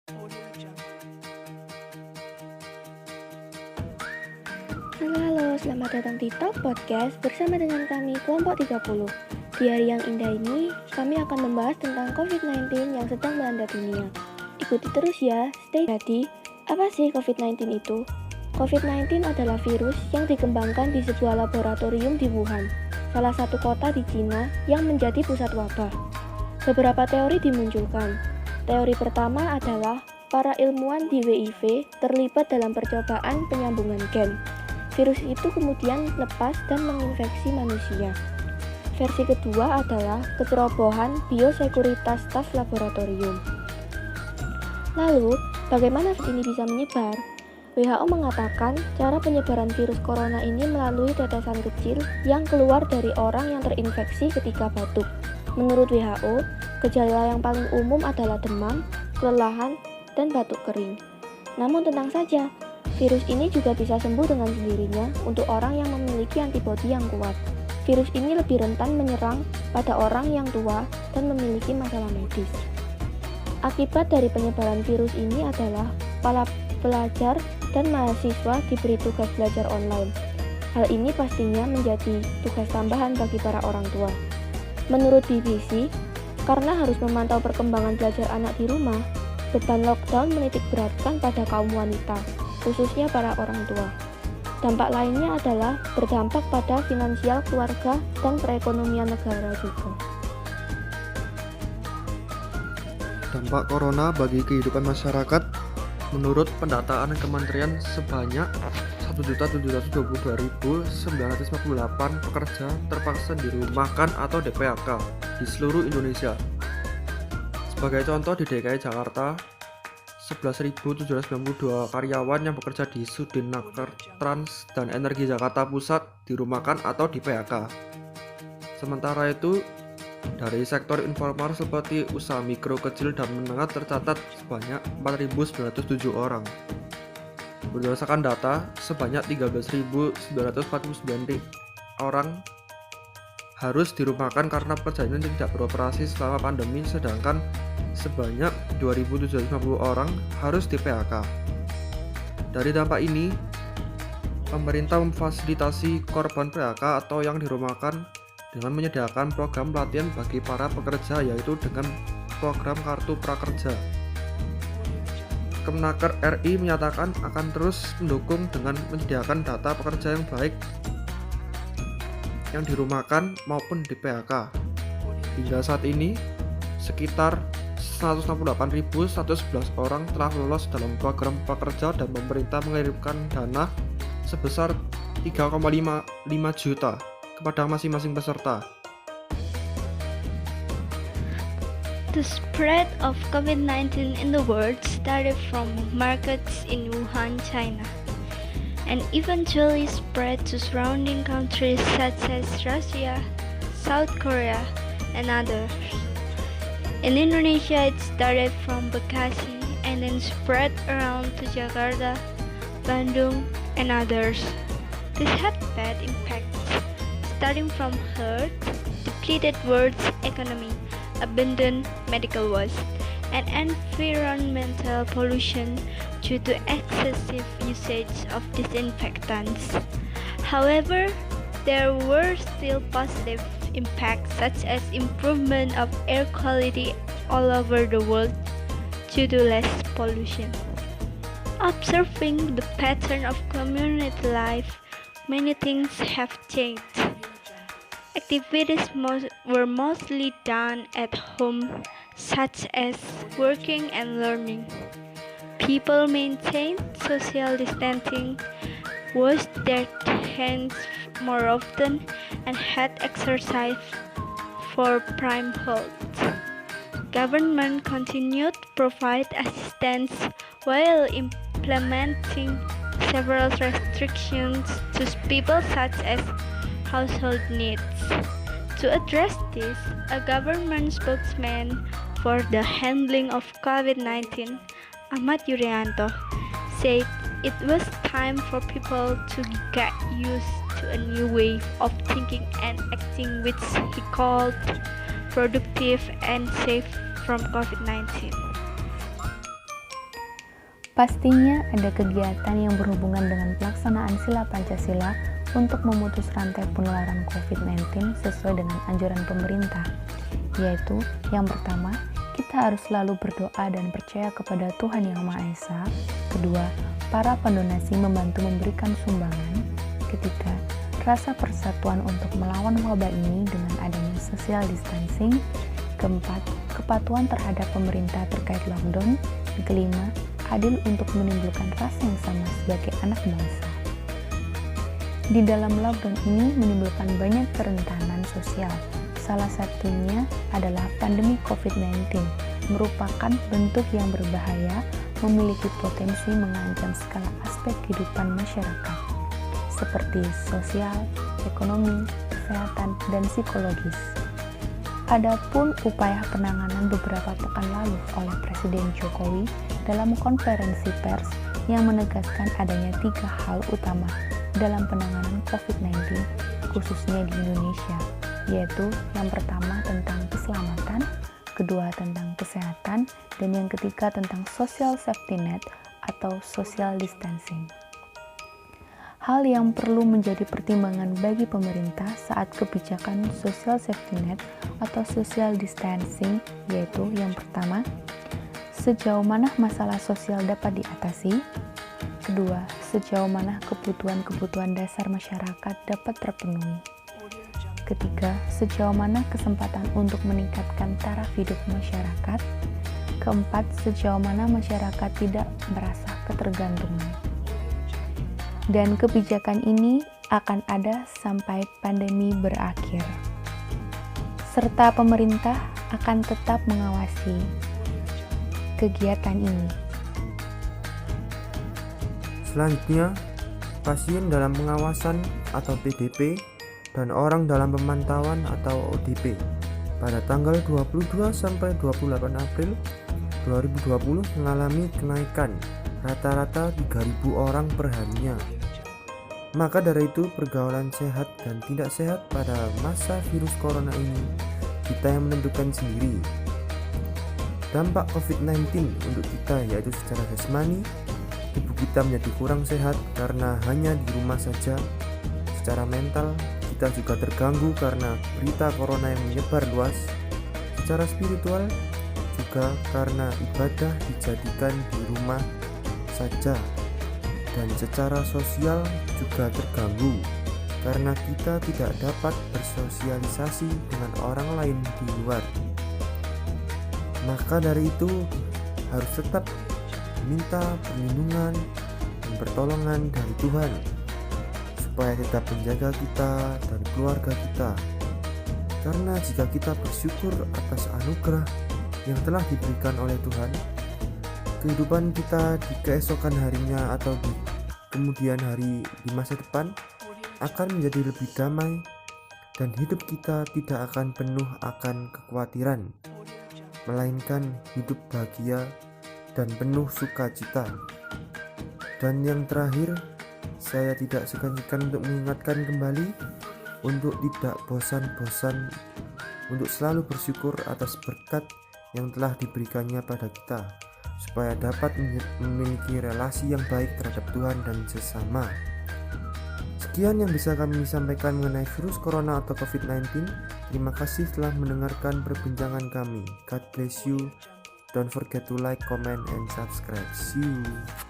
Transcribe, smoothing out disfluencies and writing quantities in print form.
Halo, selamat datang di Talk Podcast bersama dengan kami kelompok 30. Di hari yang indah ini, kami akan membahas tentang COVID-19 yang sedang melanda dunia. Ikuti terus ya, stay ready. Apa sih COVID-19 itu? COVID-19 adalah virus yang dikembangkan di sebuah laboratorium di Wuhan, salah satu kota di Cina yang menjadi pusat wabah. Beberapa teori dimunculkan. Teori pertama adalah para ilmuwan di WIV terlibat dalam percobaan penyambungan gen. Virus itu kemudian lepas dan menginfeksi manusia. Versi kedua adalah kecerobohan biosekuritas staf laboratorium. Lalu, bagaimana virus ini bisa menyebar? WHO mengatakan cara penyebaran virus corona ini melalui tetesan kecil yang keluar dari orang yang terinfeksi ketika batuk. Menurut WHO, gejala yang paling umum adalah demam, kelelahan, dan batuk kering. Namun tenang saja, virus ini juga bisa sembuh dengan sendirinya untuk orang yang memiliki antibodi yang kuat. Virus ini lebih rentan menyerang pada orang yang tua dan memiliki masalah medis. Akibat dari penyebaran virus ini adalah para pelajar dan mahasiswa diberi tugas belajar online. Hal ini pastinya menjadi tugas tambahan bagi para orang tua. Menurut BBC, karena harus memantau perkembangan belajar anak di rumah, beban lockdown menitik beratkan pada kaum wanita, khususnya para orang tua. Dampak lainnya adalah berdampak pada finansial keluarga dan perekonomian negara juga. Dampak corona bagi kehidupan masyarakat. Menurut pendataan Kementerian, sebanyak 1.722.958 pekerja terpaksa dirumahkan atau di-PHK di seluruh Indonesia. Sebagai contoh, di DKI Jakarta, 11.792 karyawan yang bekerja di Sudinaker Trans dan Energi Jakarta Pusat dirumahkan atau di-PHK. Sementara itu, dari sektor informal seperti usaha mikro, kecil, dan menengah tercatat sebanyak 4.907 orang. Berdasarkan data, sebanyak 13.949 orang harus dirumahkan karena pekerjaannya tidak beroperasi selama pandemi, sedangkan sebanyak 2.750 orang harus di-PHK. Dari dampak ini, pemerintah memfasilitasi korban PHK atau yang dirumahkan dengan menyediakan program pelatihan bagi para pekerja, yaitu dengan program Kartu Prakerja. Kemenaker RI menyatakan akan terus mendukung dengan menyediakan data pekerja yang baik yang dirumahkan maupun di PHK. Hingga saat ini, sekitar 168.111 orang telah lolos dalam program prakerja dan pemerintah mengirimkan dana sebesar 3,5 juta kepada masing-masing peserta. The spread of COVID-19 in the world started from markets in Wuhan, China, and eventually spread to surrounding countries such as Russia, South Korea, and others. In Indonesia, it started from Bekasi and then spread around to Jakarta, Bandung, and others. This had bad impacts, starting from hurt, depleted world's economy, abundant medical waste, and environmental pollution due to excessive usage of disinfectants. However, there were still positive impacts such as improvement of air quality all over the world due to less pollution. Observing the pattern of community life, many things have changed. Activities were mostly done at home, such as working and learning. People maintained social distancing, washed their hands more often, and had exercise for prime health. Government continued to provide assistance while implementing several restrictions to people such as household needs. To address this, a government spokesman for the handling of COVID-19, Ahmad Yuryanto, said it was time for people to get used to a new way of thinking and acting, which he called productive and safe from COVID-19. Pastinya ada kegiatan yang berhubungan dengan pelaksanaan sila Pancasila untuk memutus rantai penularan COVID-19 sesuai dengan anjuran pemerintah, yaitu yang pertama, kita harus selalu berdoa dan percaya kepada Tuhan Yang Maha Esa. Kedua, para pendonasi membantu memberikan sumbangan. Ketiga, rasa persatuan untuk melawan wabah ini dengan adanya social distancing. Keempat, kepatuhan terhadap pemerintah terkait lockdown. Kelima, adil untuk menimbulkan rasa yang sama sebagai anak bangsa. Di dalam lockdown ini menimbulkan banyak kerentanan sosial. Salah satunya adalah pandemi COVID-19, merupakan bentuk yang berbahaya, memiliki potensi mengancam segala aspek kehidupan masyarakat, seperti sosial, ekonomi, kesehatan, dan psikologis. Adapun upaya penanganan beberapa pekan lalu oleh Presiden Jokowi dalam konferensi pers yang menegaskan adanya 3 hal utama dalam penanganan COVID-19 khususnya di Indonesia, yaitu yang pertama tentang keselamatan, kedua tentang kesehatan, dan yang ketiga tentang social safety net atau social distancing. Hal yang perlu menjadi pertimbangan bagi pemerintah saat kebijakan social safety net atau social distancing yaitu yang pertama, sejauh mana masalah sosial dapat diatasi. Kedua, sejauh mana kebutuhan-kebutuhan dasar masyarakat dapat terpenuhi. Ketiga, sejauh mana kesempatan untuk meningkatkan taraf hidup masyarakat. Keempat, sejauh mana masyarakat tidak merasa ketergantungan. Dan kebijakan ini akan ada sampai pandemi berakhir. Serta pemerintah akan tetap mengawasi kegiatan ini. Selanjutnya, pasien dalam pengawasan atau PDP dan orang dalam pemantauan atau ODP pada tanggal 22 sampai 28 April 2020 mengalami kenaikan rata-rata 3.000 orang per harinya. Maka dari itu, pergaulan sehat dan tidak sehat pada masa virus corona ini kita yang menentukan sendiri. Dampak COVID-19 untuk kita yaitu secara jasmani, tubuh kita menjadi kurang sehat karena hanya di rumah saja. Secara mental, kita juga terganggu karena berita corona yang menyebar luas. Secara spiritual, juga karena ibadah dijadikan di rumah saja. Dan secara sosial juga terganggu karena kita tidak dapat bersosialisasi dengan orang lain di luar. Maka dari itu, harus tetap minta perlindungan dan pertolongan dari Tuhan supaya tetap menjaga kita dan keluarga kita. Karena jika kita bersyukur atas anugerah yang telah diberikan oleh Tuhan, kehidupan kita di keesokan harinya atau di kemudian hari di masa depan akan menjadi lebih damai dan hidup kita tidak akan penuh akan kekhawatiran, melainkan hidup bahagia dan penuh sukacita. Dan yang terakhir, saya tidak segan-segan untuk mengingatkan kembali untuk tidak bosan-bosan untuk selalu bersyukur atas berkat yang telah diberikannya pada kita, supaya dapat memiliki relasi yang baik terhadap Tuhan dan sesama. Sekian yang bisa kami sampaikan mengenai virus corona atau COVID-19. Terima kasih telah mendengarkan perbincangan kami. God bless you. Don't forget to like, comment, and subscribe. See you.